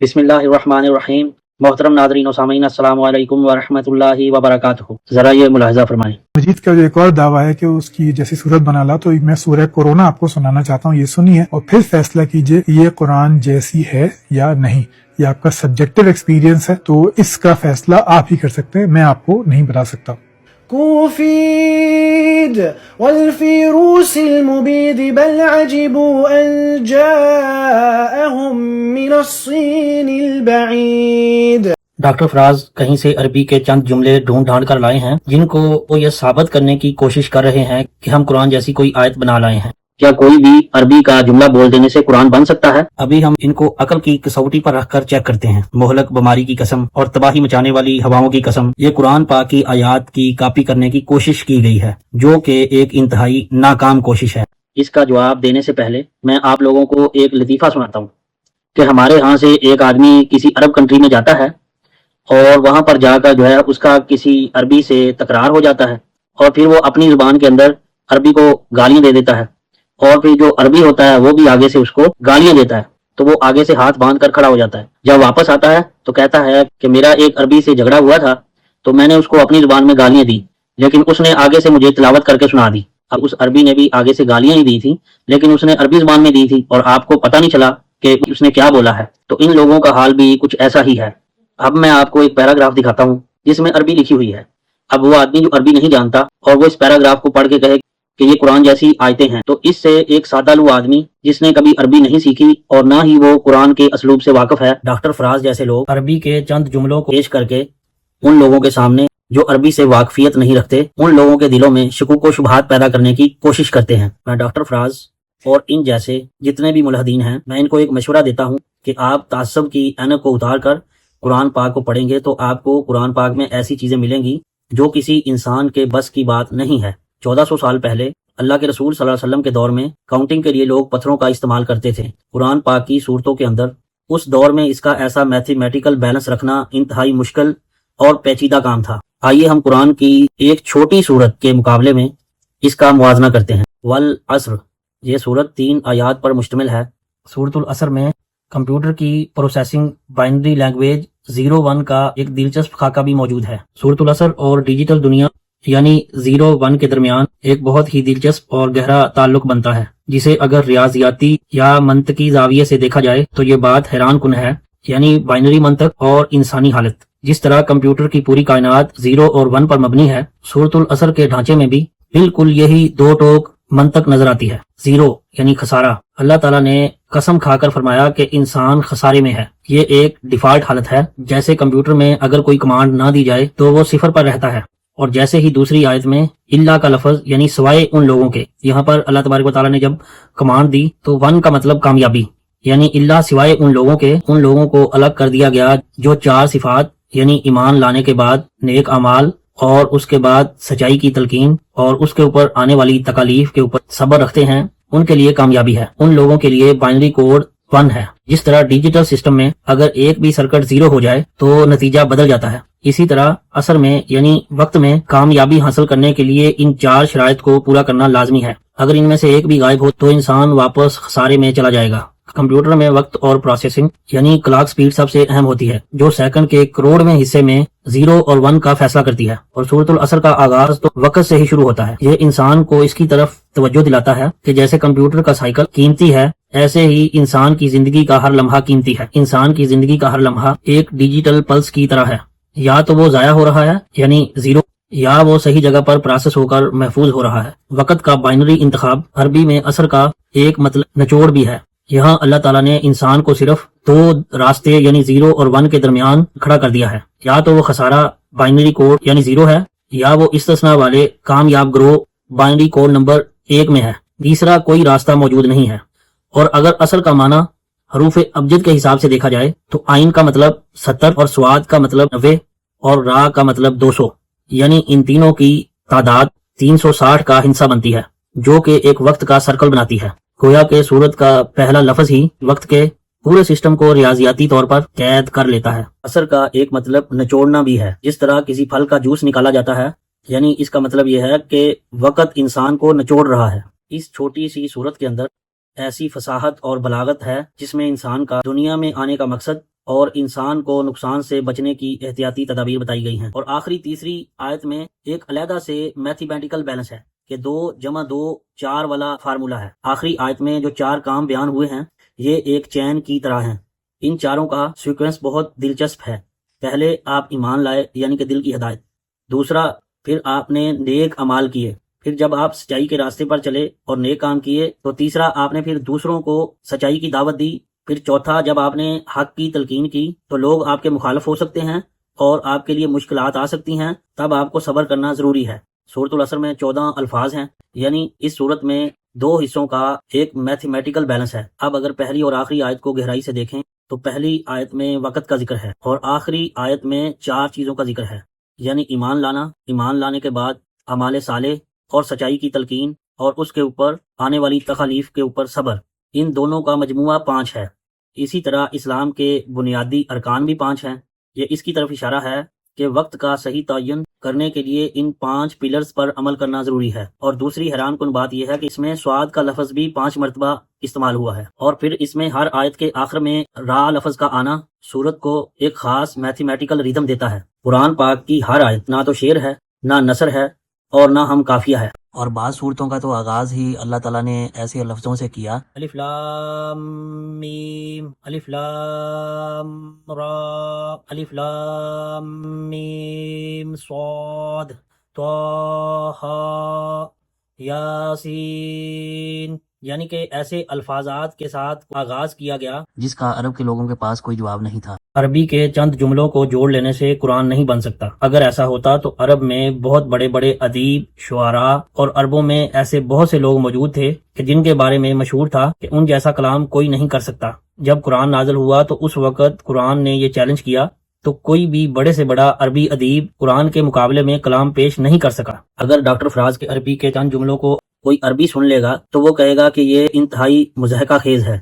بسم اللہ الرحمن الرحیم۔ محترم ناظرین و سامعین، السلام علیکم ورحمۃ اللہ وبرکاتہ۔ ذرا یہ ملاحظہ فرمائیں۔ مجید کا جو ایک اور دعویٰ ہے کہ اس کی جیسی صورت بنا لا، تو میں سورہ کورونا آپ کو سنانا چاہتا ہوں، یہ سنیے اور پھر فیصلہ کیجئے یہ قرآن جیسی ہے یا نہیں۔ یہ آپ کا سبجیکٹو ایکسپیرینس ہے، تو اس کا فیصلہ آپ ہی کر سکتے ہیں، میں آپ کو نہیں بتا سکتا۔ كوفيد والفيروس المبيد بل عجبوا أن جاءهم من الصين البعيد۔ ڈاکٹر فراز کہیں سے عربی کے چند جملے ڈھونڈ ڈھانڈ کر لائے ہیں جن کو وہ یہ ثابت کرنے کی کوشش کر رہے ہیں کہ ہم قرآن جیسی کوئی آیت بنا لائے ہیں۔ کیا کوئی بھی عربی کا جملہ بول دینے سے قرآن بن سکتا ہے؟ ابھی ہم ان کو عقل کی کسوٹی پر رکھ کر چیک کرتے ہیں۔ مہلک بیماری کی قسم اور تباہی مچانے والی ہواؤں کی قسم، یہ قرآن پاک کی آیات کی کاپی کرنے کی کوشش کی گئی ہے، جو کہ ایک انتہائی ناکام کوشش ہے۔ اس کا جواب دینے سے پہلے میں آپ لوگوں کو ایک لطیفہ سناتا ہوں کہ ہمارے ہاں سے ایک آدمی کسی عرب کنٹری میں جاتا ہے اور وہاں پر جا کر جو ہے اس کا کسی عربی سے تکرار ہو جاتا ہے، اور پھر وہ اپنی زبان کے اندر عربی کو گالیاں دے دیتا ہے، اور پھر جو عربی ہوتا ہے وہ بھی آگے سے اس کو گالیاں دیتا ہے، تو وہ آگے سے ہاتھ باندھ کر کھڑا ہو جاتا ہے۔ جب واپس آتا ہے تو کہتا ہے کہ میرا ایک عربی سے جھگڑا ہوا تھا تو میں نے اس کو اپنی زبان میں گالیاں دی، لیکن اس نے آگے سے مجھے تلاوت کر کے سنا دی۔ اب اس عربی نے بھی آگے سے گالیاں ہی دی تھی، لیکن اس نے عربی زبان میں دی تھی اور آپ کو پتہ نہیں چلا کہ اس نے کیا بولا ہے۔ تو ان لوگوں کا حال بھی کچھ ایسا ہی ہے۔ اب میں آپ کو ایک پیراگراف دکھاتا ہوں جس میں عربی لکھی ہوئی ہے۔ اب وہ آدمی جو عربی نہیں جانتا اور وہ اس پیراگراف کو پڑھ کے کہے کہ یہ قرآن جیسی آیتیں ہیں، تو اس سے ایک سادہ لو آدمی جس نے کبھی عربی نہیں سیکھی اور نہ ہی وہ قرآن کے اسلوب سے واقف ہے، ڈاکٹر فراز جیسے لوگ عربی کے چند جملوں کو پیش کر کے ان لوگوں کے سامنے جو عربی سے واقفیت نہیں رکھتے، ان لوگوں کے دلوں میں شکوک و شبہات پیدا کرنے کی کوشش کرتے ہیں۔ میں ڈاکٹر فراز اور ان جیسے جتنے بھی ملحدین ہیں، میں ان کو ایک مشورہ دیتا ہوں کہ آپ تعصب کی اینک کو اتار کر قرآن پاک کو پڑھیں گے تو آپ کو قرآن پاک میں ایسی چیزیں ملیں گی جو کسی انسان کے بس کی بات نہیں ہے۔ 1400 سال پہلے اللہ کے رسول صلی اللہ علیہ وسلم کے دور میں کاؤنٹنگ کے لیے لوگ پتھروں کا استعمال کرتے تھے۔ قرآن پاک کی صورتوں کے اندر اس دور میں اس کا ایسا میتھمیٹیکل بیلنس رکھنا انتہائی مشکل اور پیچیدہ کام تھا۔ آئیے ہم قرآن کی ایک چھوٹی سورت کے مقابلے میں اس کا موازنہ کرتے ہیں۔ والعصر، یہ سورت 3 آیات پر مشتمل ہے۔ سورۃ العصر میں کمپیوٹر کی پروسیسنگ بائنری لینگویج 01 کا ایک دلچسپ خاکہ بھی موجود ہے۔ سورۃ العصر اور ڈیجیٹل دنیا یعنی 01 کے درمیان ایک بہت ہی دلچسپ اور گہرا تعلق بنتا ہے، جسے اگر ریاضیاتی یا منطقی زاویے سے دیکھا جائے تو یہ بات حیران کن ہے، یعنی بائنری منطق اور انسانی حالت۔ جس طرح کمپیوٹر کی پوری کائنات 0 اور 1 پر مبنی ہے، سورۃ العصر کے ڈھانچے میں بھی بالکل یہی دو ٹوک منطق نظر آتی ہے۔ 0 یعنی خسارہ، اللہ تعالیٰ نے قسم کھا کر فرمایا کہ انسان خسارے میں ہے۔ یہ ایک ڈیفالٹ حالت ہے، جیسے کمپیوٹر میں اگر کوئی کمانڈ نہ دی جائے تو وہ 0 پر رہتا ہے، اور جیسے ہی دوسری آیت میں اللہ کا لفظ یعنی سوائے ان لوگوں کے، یہاں پر اللہ تبارک و تعالیٰ نے جب کمانڈ دی تو 1 کا مطلب کامیابی، یعنی اللہ سوائے ان لوگوں کے، ان لوگوں کو الگ کر دیا گیا جو 4 صفات یعنی ایمان لانے کے بعد نیک اعمال اور اس کے بعد سچائی کی تلقین اور اس کے اوپر آنے والی تکالیف کے اوپر صبر رکھتے ہیں، ان کے لیے کامیابی ہے۔ ان لوگوں کے لیے بائنری کوڈ 1 ہے۔ جس طرح ڈیجیٹل سسٹم میں اگر ایک بھی سرکٹ 0 ہو جائے تو نتیجہ بدل جاتا ہے، اسی طرح عصر میں یعنی وقت میں کامیابی حاصل کرنے کے لیے ان 4 شرائط کو پورا کرنا لازمی ہے۔ اگر ان میں سے ایک بھی غائب ہو تو انسان واپس خسارے میں چلا جائے گا۔ کمپیوٹر میں وقت اور پروسیسنگ یعنی کلاک سپیڈ سب سے اہم ہوتی ہے، جو سیکنڈ کے کروڑویں حصے میں 0 اور 1 کا فیصلہ کرتی ہے، اور سورۃ العصر کا آغاز تو وقت سے ہی شروع ہوتا ہے۔ یہ انسان کو اس کی طرف توجہ دلاتا ہے کہ جیسے کمپیوٹر کا سائیکل قیمتی ہے، ایسے ہی انسان کی زندگی کا ہر لمحہ قیمتی ہے۔ انسان کی زندگی کا ہر لمحہ ایک ڈیجیٹل پلس کی طرح ہے، یا تو وہ ضائع ہو رہا ہے یعنی 0، یا وہ صحیح جگہ پر پروسیس ہو کر محفوظ ہو رہا ہے۔ وقت کا بائنری انتخاب عربی میں عصر کا ایک مطلب نچوڑ بھی ہے۔ یہاں اللہ تعالیٰ نے انسان کو صرف 2 راستے یعنی 0 اور 1 کے درمیان کھڑا کر دیا ہے، یا تو وہ خسارہ بائنری کوڈ یعنی 0 ہے، یا وہ استثناء والے کامیاب گروہ بائنری کوڈ نمبر 1 میں ہے۔ تیسرا کوئی راستہ موجود نہیں ہے۔ اور اگر عصر کا معنی حروف ابجد کے حساب سے دیکھا جائے تو عین کا مطلب 70 اور سواد کا مطلب 90 اور را کا مطلب 200، یعنی ان تینوں کی تعداد 360 کا ہندسہ بنتی ہے، جو کہ ایک وقت کا سرکل بناتی ہے۔ گویا کہ سورت کا پہلا لفظ ہی وقت کے پورے سسٹم کو ریاضیاتی طور پر قید کر لیتا ہے۔ عصر کا ایک مطلب نچوڑنا بھی ہے، جس طرح کسی پھل کا جوس نکالا جاتا ہے، یعنی اس کا مطلب یہ ہے کہ وقت انسان کو نچوڑ رہا ہے۔ اس چھوٹی سی سورت کے اندر ایسی فصاحت اور بلاغت ہے جس میں انسان کا دنیا میں آنے کا مقصد اور انسان کو نقصان سے بچنے کی احتیاطی تدابیر بتائی گئی ہیں۔ اور آخری تیسری آیت میں ایک علیحدہ سے میتھمیٹیکل بیلنس ہے کہ 2 + 2 4 والا فارمولہ ہے۔ آخری آیت میں جو 4 کام بیان ہوئے ہیں یہ ایک چین کی طرح ہیں۔ ان چاروں کا سیکوینس بہت دلچسپ ہے۔ پہلے آپ ایمان لائے یعنی کہ دل کی ہدایت، دوسرا پھر آپ نے نیک اعمال کیے، پھر جب آپ سچائی کے راستے پر چلے اور نیک کام کیے تو تیسرا آپ نے پھر دوسروں کو سچائی کی دعوت دی، پھر چوتھا جب آپ نے حق کی تلقین کی تو لوگ آپ کے مخالف ہو سکتے ہیں اور آپ کے لیے مشکلات آ سکتی ہیں، تب آپ کو صبر کرنا ضروری ہے۔ سورۃ العصر میں 14 الفاظ ہیں، یعنی اس سورت میں 2 حصوں کا ایک میتھمیٹیکل بیلنس ہے۔ اب اگر پہلی اور آخری آیت کو گہرائی سے دیکھیں تو پہلی آیت میں وقت کا ذکر ہے اور آخری آیت میں 4 چیزوں کا ذکر ہے، یعنی ایمان لانا، ایمان لانے کے بعد اعمال صالح اور سچائی کی تلقین، اور اس کے اوپر آنے والی تخالیف کے اوپر صبر۔ ان دونوں کا مجموعہ 5 ہے۔ اسی طرح اسلام کے بنیادی ارکان بھی 5 ہیں۔ یہ اس کی طرف اشارہ ہے کہ وقت کا صحیح تعین کرنے کے لیے ان 5 پلرز پر عمل کرنا ضروری ہے۔ اور دوسری حیران کن بات یہ ہے کہ اس میں سواد کا لفظ بھی 5 مرتبہ استعمال ہوا ہے، اور پھر اس میں ہر آیت کے آخر میں را لفظ کا آنا سورت کو ایک خاص میتھمیٹیکل ریدم دیتا ہے۔ قرآن پاک کی ہر آیت نہ تو شعر ہے، نہ نثر ہے، اور نہ ہم قافیہ ہے۔ اور بعض صورتوں کا تو آغاز ہی اللہ تعالیٰ نے ایسے لفظوں سے کیا، الف لام میم، الف لام را، الف لام میم صاد، طہ، یاسین، یعنی کہ ایسے الفاظات کے ساتھ آغاز کیا گیا جس کا عرب کے لوگوں کے پاس کوئی جواب نہیں تھا۔ عربی کے چند جملوں کو جوڑ لینے سے قرآن نہیں بن سکتا۔ اگر ایسا ہوتا تو عرب میں بہت بڑے بڑے ادیب، شعراء اور عربوں میں ایسے بہت سے لوگ موجود تھے کہ جن کے بارے میں مشہور تھا کہ ان جیسا کلام کوئی نہیں کر سکتا۔ جب قرآن نازل ہوا تو اس وقت قرآن نے یہ چیلنج کیا تو کوئی بھی بڑے سے بڑا عربی ادیب قرآن کے مقابلے میں کلام پیش نہیں کر سکا۔ اگر ڈاکٹر فراز کے عربی کے چند جملوں کو کوئی عربی سن لے گا تو وہ کہے گا کہ یہ انتہائی مضحکہ خیز ہے۔